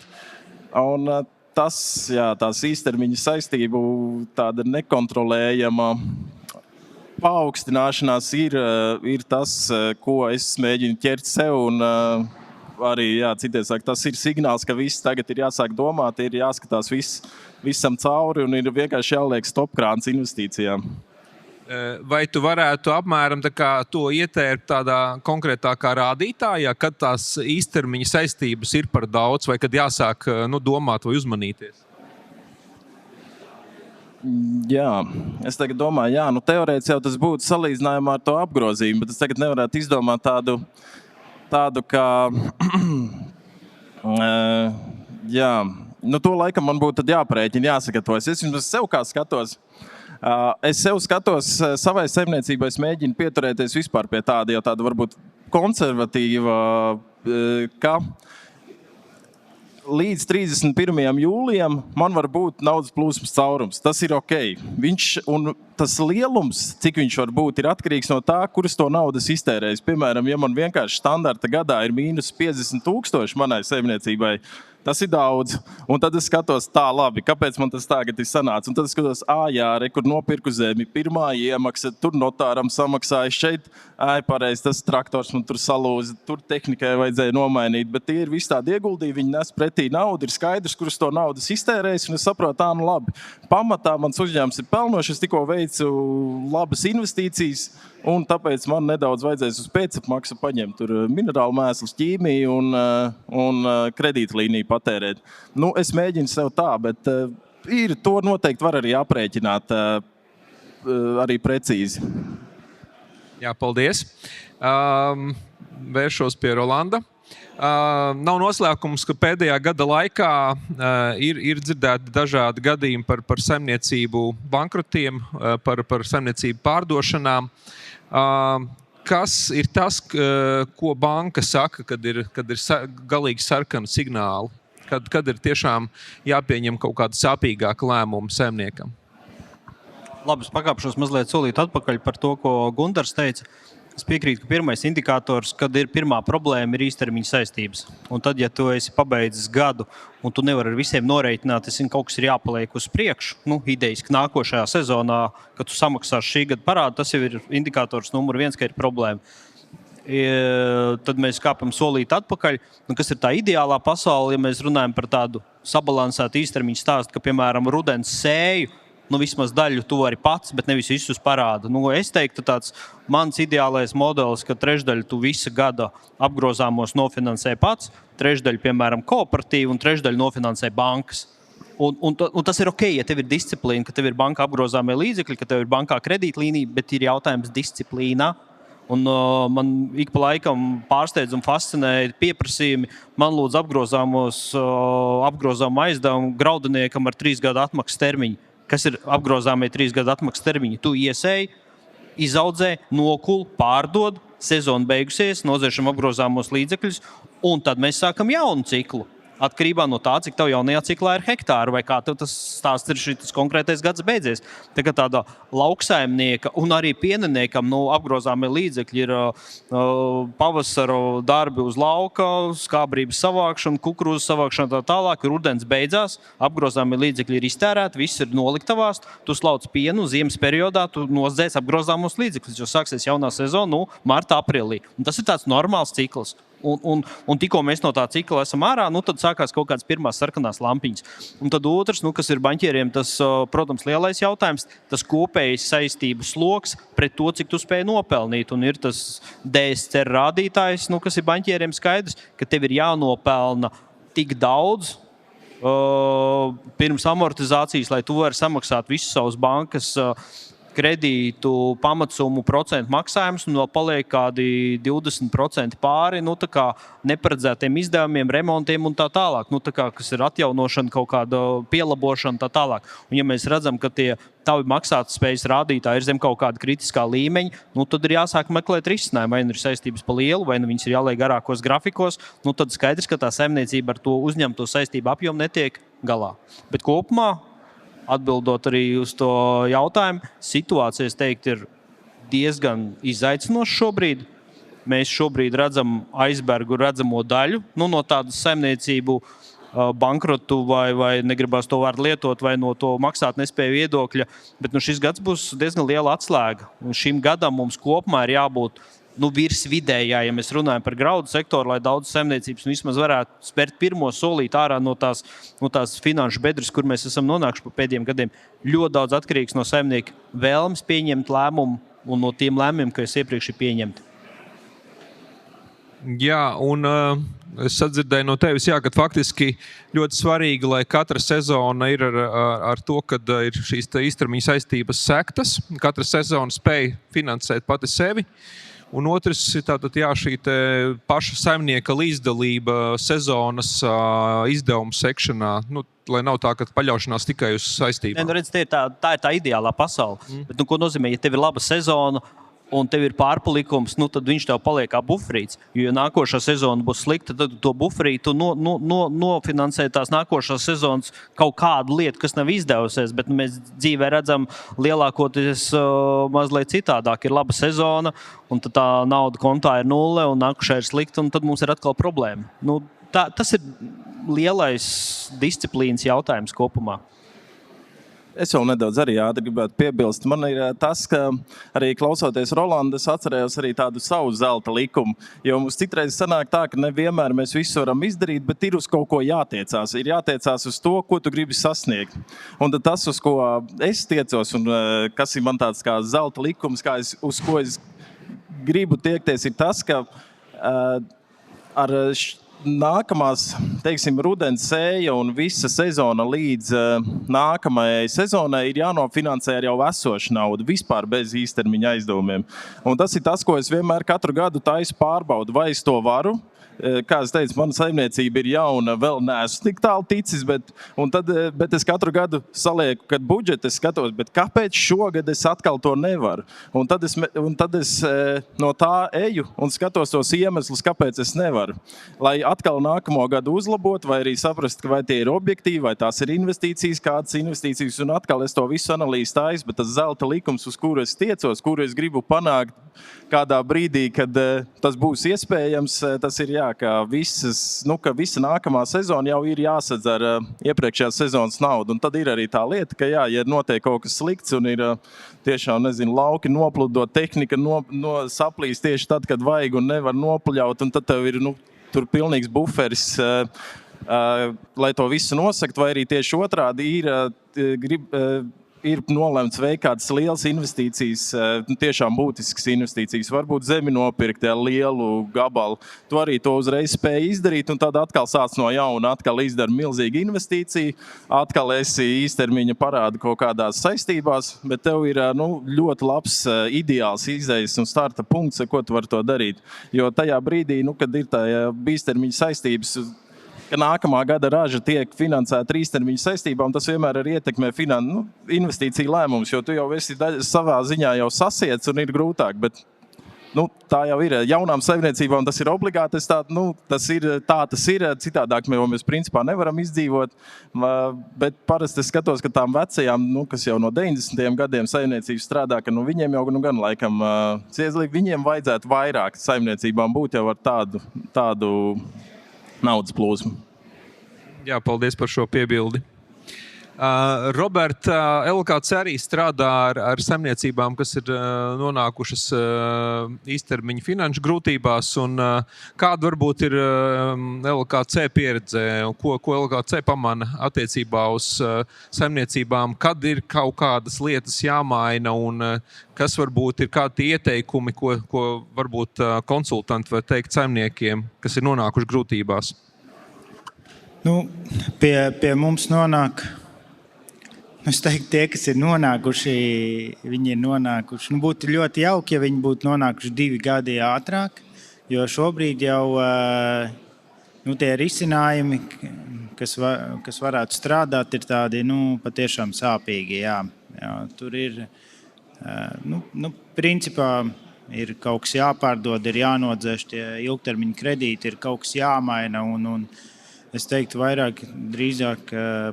Un tās īstermiņa saistību tāda nekontrolējama paaugstināšanās ir tas, ko es mēģinu ķert sev un arī, citiem saka, tas ir signāls, ka viss tagad ir jāsāk domāt, ir jāskatās visam cauri un ir vienkārši jāliek stopkrāns investīcijām. Vai tu varētu apmēram to ietērpt tādā konkrētākā rādītājā, kad tās īstermiņa saistības ir par daudz, vai kad jāsāk domāt vai uzmanīties? Jā, es tagad domāju, teorētiski jau tas būtu salīdzinājumā ar to apgrozījumu, bet es tagad nevarētu izdomāt tādu kā, to laikam man būtu tad jāprēķina, jāsagatavojas. Es vismaz sev kā skatos. Es sev skatos savai saimniecībai, es mēģinu pieturēties vispār pie tāda varbūt konservatīva, ka līdz 31. jūlijam man var būt naudas plūsmas caurums. Tas ir ok. Un tas lielums, cik viņš var būt, ir atkarīgs no tā, kuras to naudas iztērējas. Piemēram, ja man vienkārši standarta gadā ir mīnus 50,000 manai saimniecībai, tas ir daudz. Un tad es skatos tā labi, kāpēc man tas tagad ir sanācis. Un tad es skatos, kur nopirku zemi, pirmā iemaksa, tur notāram samaksāju, šeit, pareizi, tas traktors man tur salūza, tur tehnikai vajadzēja nomainīt, bet tie ir visi tādi ieguldījumi, viņi nes pretī naudu, ir skaidrs, kurus to naudas iztērēs, un es saprotu, labi. Pamatā mans uzņēmums ir pelnošs, es tikko veicu labas investīcijas, un tāpēc man nedaudz vajadzēs uz pēcapmaksu paņemt tur minerālu mēslus, ķīmiju un kredītlīniju patērēt. Es mēģinu sev tā, bet to noteikti var arī aprēķināt arī precīzi. Jā, paldies. Vēršos pie Rolanda. Nav noslēpums, ka pēdējā gada laikā ir dzirdēti dažādi gadījumi par saimniecību bankrotiem, par saimniecību pārdošanām. Kas ir tas, ko banka saka, kad ir galīgi sarkani signāli? Kad ir tiešām jāpieņem kaut kāda sāpīgāka lēmuma saimniekam? Labi, es pakāpšos mazliet solīt atpakaļ par to, ko Gundars teica. Es piekrītu, ka pirmais indikators, kad ir pirmā problēma, ir īstermiņa saistības. Un tad, ja tu esi pabeidzis gadu un tu nevari ar visiem noreiķināt, kaut kas ir jāpaliek uz priekšu, idejiski nākošajā sezonā, kad tu samaksāsi šī gada parādu, tas jau ir indikators numur 1, ka ir problēma. Tad mēs kāpam solīt atpakaļ. Kas ir tā ideālā pasaule, ja mēs runājam par tādu sabalansētu īstermiņa stāstu, ka, piemēram, rudens sēju, vismaz daļu tu vari pats, bet nevis visus parāda. Es teiktu, tāds mans ideālais modelis, ka trešdaļu tu visa gada apgrozāmos nofinansē pats, trešdaļu, piemēram, kooperatīvu un trešdaļu nofinansē bankas. Un tas ir ok, ja tev ir disciplīna, ka tev ir bankā apgrozāmie līdzekļi, ka tev ir bankā kredītlīnija, bet ir jautājums disciplīnā. Un man ik pa laikam pārsteidz un fascinē pieprasījumi. Man lūdzu apgrozāmu aizdevumu graudiniekam ar 3 gadu atmaksas termiņu. Kas ir apgrozāmie 3 gadu atmaksas termiņi? Tu iesēji, izaudzē, nokul, pārdod, sezona beigusies, nozēršam apgrozāmos līdzekļus, un tad mēs sākam jaunu ciklu. Atkarībā no tā, cik tev jaunajā ciklā ir hektāri, vai kā tev tas stāsts ir šis konkrētais gads beidzies. Tāda lauksaimnieka un arī pieniniekam apgrozāmie līdzekļi ir pavasara darbi uz lauka, skābrības savākšana, kukurūzas savākšana tā tālāk, rudens beidzās, apgrozāmie līdzekļi ir iztērēti, viss ir noliktavās, tu slauc pienu, ziemas periodā tu nozdzēs apgrozāmos līdzekļus, jo sāksies jaunā sezona martā, aprīlī. Un tas ir tāds normāls cikls. Un tikko mēs no tā cikla esam ārā, tad sākās kaut kādas pirmās sarkanās lampiņas. Un tad otrs, kas ir baņķieriem, tas, protams, lielais jautājums, tas kopējais saistību sloks pret to, cik tu spēj nopelnīt. Un ir tas DSCR rādītājs, kas ir baņķieriem skaidrs, ka tev ir jānopelna tik daudz pirms amortizācijas, lai tu vari samaksāt visus savus bankas kredītu pamatsumu procentu maksājumus, un vēl paliek kādi 20% pāri tā kā neparedzētiem izdevumiem, remontiem un tā tālāk. Tā kā, kas ir atjaunošana, kaut kāda pielabošana tā tālāk. Un ja mēs redzam, ka tie tavi maksātspējas rādītāji ir zem kaut kāda kritiskā līmeņa, tad ir jāsāk meklēt risinājumu. Vai nu ir saistības pa lielu, vai nu viņas ir jāliek garākos grafikos, tad skaidrs, ka tā saimniecība ar to uzņemto saistību apjomu netiek galā. Bet kopumā, atbildot arī uz to jautājumu, situācija, es teiktu, ir diezgan izaicinoša šobrīd. Mēs šobrīd redzam aizbergu redzamo daļu no tādas saimniecību bankrotu vai negribās to vārdu lietot, vai no to maksāt nespēju viedokļa. Bet šis gads būs diezgan liela atslēga. Un šim gadam mums kopumā ir jābūt virs vidējā, ja mēs runājam par graudu sektoru, lai daudz saimniecības vismaz varētu spērt pirmo solīt ārā no tās finanšu bedres, kur mēs esam nonākuši pa pēdējiem gadiem. Ļoti daudz atkarīgs no saimnieka vēlmes pieņemt lēmumu un no tiem lēmumiem, kas iepriekš ir pieņemti. Jā, un es sadzirdēju no tevis, ka faktiski ļoti svarīgi, lai katra sezona ir ar to, ka ir šīs īstermiņa saistības sektas. Katra sezona spēj finansēt pati sevi. Un otrs ir šī paša saimnieka līdzdalība sezonas izdevumu sekšanā. Lai nav tā, ka paļaušanās tikai uz saistībām. Redz, tā ir tā ideālā pasaule. Bet, ko nozīmē, ja tev ir laba sezona, un tev ir pārpalikums, tad viņš tev paliek kā buferīts. Jo, ja nākošā sezona būs slikta, tad to buferītu nofinansē tās nākošās sezonas kaut kādu lietu, kas nav izdevusies. Bet mēs dzīvē redzam lielākoties mazliet citādāk. Ir laba sezona, un tad tā nauda kontā ir nulle, un nākošā ir slikta, un tad mums ir atkal problēma. Tas ir lielais disciplīnas jautājums kopumā. Es vēl nedaudz arī ātri gribētu piebilst. Man ir tas, ka arī klausoties Rolandu, es atcerējos arī tādu savu zelta likumu. Jo mums citreiz sanāk tā, ka nevienmēr mēs visu varam izdarīt, bet ir uz kaut ko jātiecās. Ir jātiecās uz to, ko tu gribi sasniegt. Un tad tas, uz ko es tiecos, un kas ir man tāds kā zelta likums, uz ko es gribu tiekties, ir tas, ka ar nākamās, rudens sēja un visa sezona līdz nākamajai sezonai ir jānofinansē ar jau esošu naudu, vispār bez īstermiņa aizdevumiem. Un tas ir tas, ko es vienmēr katru gadu taisu pārbaudu, vai es to varu. Kā es teicu, mana saimniecība ir jauna, vēl neesmu tik tālu ticis, bet es katru gadu salieku, kad budžetu es skatos, bet kāpēc šogad es atkal to nevaru? Un tad es no tā eju un skatos tos iemeslus, kāpēc es nevaru. Lai atkal nākamo gadu uzlabot, vai arī saprast, vai tie ir objektīvi, vai tās ir investīcijas, kādas investīcijas, un atkal es to visu analīzi taisu, bet tas zelta likums, uz kuru es tiecos, kuru es gribu panākt kādā brīdī, kad tas būs iespējams, tas ir ka visa nākamā sezona jau ir jāsadz ar iepriekšējās sezonas naudu. Un tad ir arī tā lieta, ka ja notiek kaut kas slikts un ir tiešām, lauki nopludot, tehnika saplīst tieši tad, kad vajag un nevar nopļaut, un tad tev ir tur pilnīgs buferis, lai to visu nosakt, vai arī tieši otrādi ir nolemts veikt kādas lielas investīcijas, tiešām būtiskas investīcijas. Varbūt zemi nopirkt lielu gabalu. Tu arī to uzreiz spēji izdarīt, un tad atkal sāc no jauna, atkal izdara milzīgu investīciju, atkal esi īstermiņa parāda kaut kādās saistībās, bet tev ir ļoti labs ideāls izējas un starta punkts, ar ko tu vari to darīt. Jo tajā brīdī, kad ir tā īstermiņa saistības, ka nākamā gada raža tiek finansēta īstermiņa saistībām, tas vienmēr arī ietekmē investīciju lēmumus, jo tu jau esi savā ziņā jau sasiets un ir grūtāk, bet tā jau ir. Jaunām saimniecībām tas ir obligāti, tas ir, citādāk mēs principā nevaram izdzīvot, bet parasti es skatos, ka tām vecajām, kas jau no 90. gadiem saimniecības strādā, ka viņiem jau gan laikam ciezlīgi, viņiem vajadzētu vairāk saimniecībām būt jau ar tādu naudas plūsmu. Jā, paldies par šo piebildi. Robert, LKC arī strādā ar saimniecībām, kas ir nonākušas īstermiņa finanšu grūtībās. Un kāda varbūt ir LKC pieredze, ko LKC pamana attiecībā uz saimniecībām, kad ir kaut kādas lietas jāmaina un kas varbūt ir kādi ieteikumi, ko varbūt konsultanti var teikt saimniekiem, kas ir nonākuši grūtībās? Pie mums nonāk, es teiktu, tie, kas ir nonākuši, viņi ir nonākuši. Būtu ļoti jauki, ja viņi būtu nonākuši 2 gadi ātrāk, jo šobrīd jau tie risinājumi, kas varētu strādāt, ir tādi patiešām sāpīgi. Jā, tur ir, principā, ir kaut kas jāpārdod, ir jānodzēš tie ilgtermiņa kredīti, ir kaut kas jāmaina un es teiktu vairāk drīzāk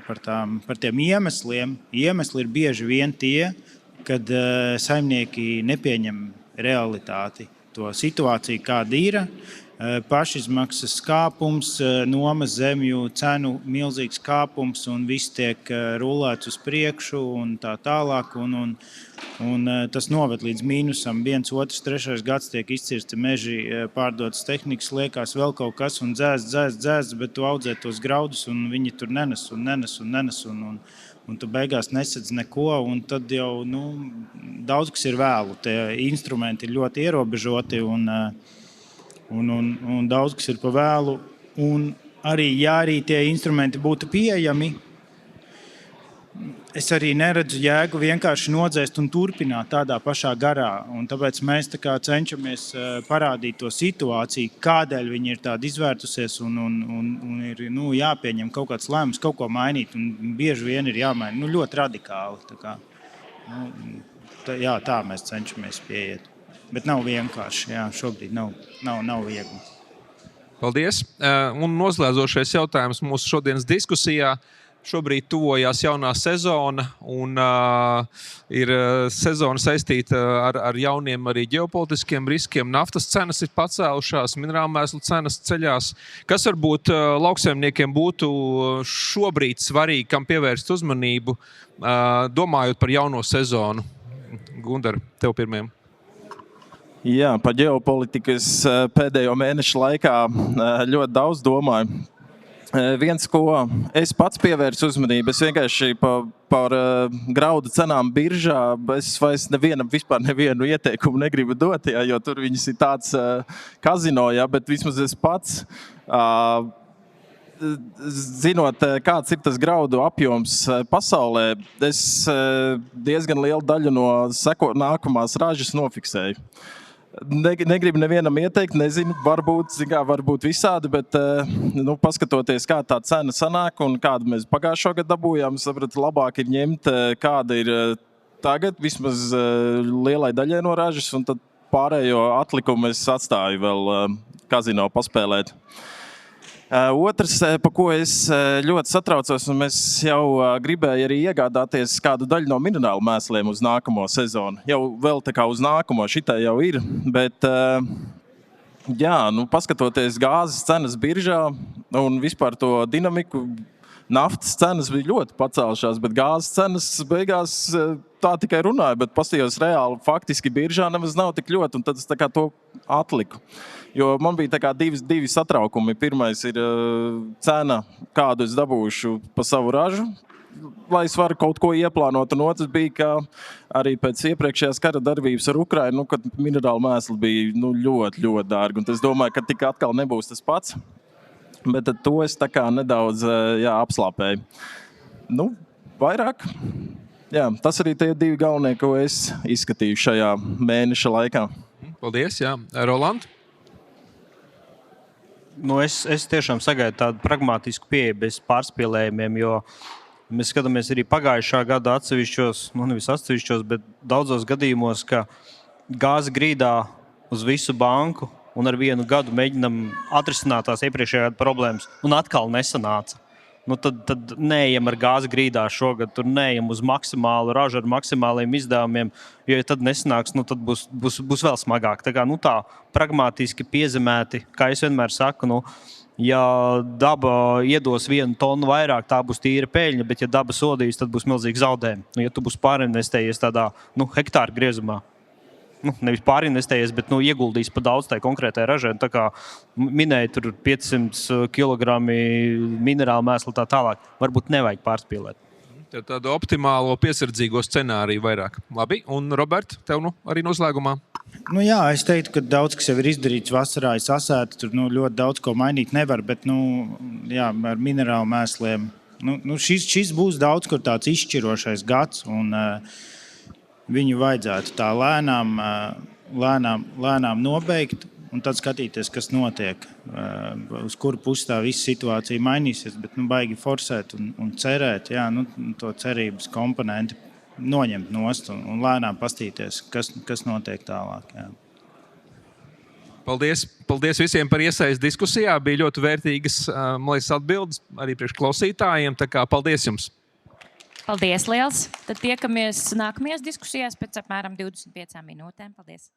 par tiem iemesliem. Iemesli ir bieži vien tie, kad saimnieki nepieņem realitāti, to situāciju, kāda ir. Pašizmaksas kāpums, nomas zemju cenu milzīgs kāpums un viss tiek rulēts uz priekšu un tā tālāk. Un tas noved līdz mīnusam. 1, 2, 3 gads tiek izcirsti meži, pārdotas tehnikas, liekas vēl kaut kas un dzēst, bet tu audzē tos graudus un viņi tur nenes un tu beigās nesedz neko. Un tad jau daudz kas ir vēlu. Tie instrumenti ir ļoti ierobežoti un daudz kas ir pa vēlu. Un arī, ja arī tie instrumenti būtu pieejami, es arī neredzu jēgu vienkārši nodzēst un turpināt tādā pašā garā. Un tāpēc mēs cenšamies parādīt to situāciju, kādēļ viņi ir tādi izvērtusies un ir jāpieņem kaut kāds lēmums, kaut ko mainīt. Un bieži vien ir jāmaina ļoti radikāli. Tā mēs cenšamies pieiet. Bet nav vienkārši. Jā, šobrīd nav viegli. Paldies. Un noslēdzošais jautājums mūsu šodienas diskusijā. Šobrīd tuvojās jaunā sezona un ir sezona saistīta ar jauniem arī ģeopolitiskiem riskiem. Naftas cenas ir pacēlušās, minerālmēslu cenas ceļās. Kas varbūt lauksaimniekiem būtu šobrīd svarīgi, kam pievērst uzmanību, domājot par jauno sezonu? Gundar, tev pirmajam. Jā, par ģeopolitiku es pēdējo mēnešu laikā ļoti daudz domāju. Viens, ko es pats pievērsu uzmanību, es vienkārši par graudu cenām biržā, es vairs vispār nevienu ieteikumu negribu dot, jo tur viņas ir tāds kazino, bet vismaz es pats, zinot, kāds ir tas graudu apjoms pasaulē, es diezgan lielu daļu no nākamās ražas nofiksēju. Negribu nevienam ieteikt, nezinu, varbūt visādi, bet paskatoties, kā tā cena sanāk un kādu mēs pagājušo gadu dabūjām, sapratu, labāk ir ņemt, kāda ir tagad, vismaz lielai daļai no ražas, un tad pārējo atlikumu es atstāju vēl kazino paspēlēt. Otrs, pa ko es ļoti satraucos, un mēs jau gribēju arī iegādāties kādu daļu no minerālu mēsliem uz nākamo sezonu. Jau vēl tā kā uz nākamo, šitai jau ir, bet paskatoties gāzes cenas biržā un vispār to dinamiku, naftas cenas bija ļoti pacēlušās, bet gāzes cenas beigās tā tikai runāja, bet paskatījos reāli, faktiski biržā nemaz nav tik ļoti, un tad es tā kā to atliku. Jo man bija tā kā divi satraukumi. Pirmais ir cena, kādu es dabūšu pa savu ražu, lai es varu kaut ko ieplānot, un otrs bija, ka arī pēc iepriekšējās kara darbības ar Ukrainu, kad minerālu mēsli bija ļoti, ļoti dārgi, un es domāju, ka tik atkal nebūs tas pats, bet tad to es tā kā nedaudz apslāpēju. Vairāk. Jā, tas arī tie divi galvenie, ko es izskatīju šajā mēneša laikā. Paldies, jā. Roland? Es tiešām sagaidu tādu pragmatisku pieeju bez pārspīlējumiem, jo mēs skatāmies arī pagājušā gada atsevišķos, nevis atsevišķos, bet daudzos gadījumos, ka gāze grīdā uz visu banku un ar vienu gadu mēģinam atrisināt tās iepriekšējā gada problēmas un atkal nesanāca. Tad neejam ar gāzi grīdā šogad, tur neejam uz maksimālu ražu ar maksimāliem izdevumiem, jo ja tad nesanāks, tad būs vēl smagāk. Tā pragmatiski piezemēti, kā es vienmēr saku, ja daba iedos 1 tonu vairāk, tā būs tīra peļņa, bet ja daba sodīs, tad būs milzīgi zaudējumi. Ja tu būsi pārinvestējies tādā hektāru griezumā, nevis pārinvestējies, bet ieguldījis pa daudz tai konkrētai ražai. Tā kā minēja, tur 500 kg minerālu mēslu tā tālāk. Varbūt nevajag pārspīlēt. Tādu optimālo piesardzīgo scenāriju vairāk. Labi, un Robert, tev arī noslēgumā? Jā, es teiktu, ka daudz kas jau ir izdarīts vasarā, es asētu, tur ļoti daudz ko mainīt nevar, bet ar minerālu mēsliem. Šis būs daudz kur tāds izšķirošais gads, un viņu vajadzētu tā lēnām nobeigt un tad skatīties, kas notiek, uz kuru pusi tā visa situācija mainīsies, bet baigi forsēt un cerēt, to cerības komponenti noņemt nost un lēnām pastīties, kas notiek tālāk. Jā. Paldies visiem par iesaisti diskusijā. Bija ļoti vērtīgas atbildes arī priekš klausītājiem, tā kā paldies jums! Paldies liels! Tad tiekamies nākamajās diskusijās pēc apmēram 25 minūtēm. Paldies!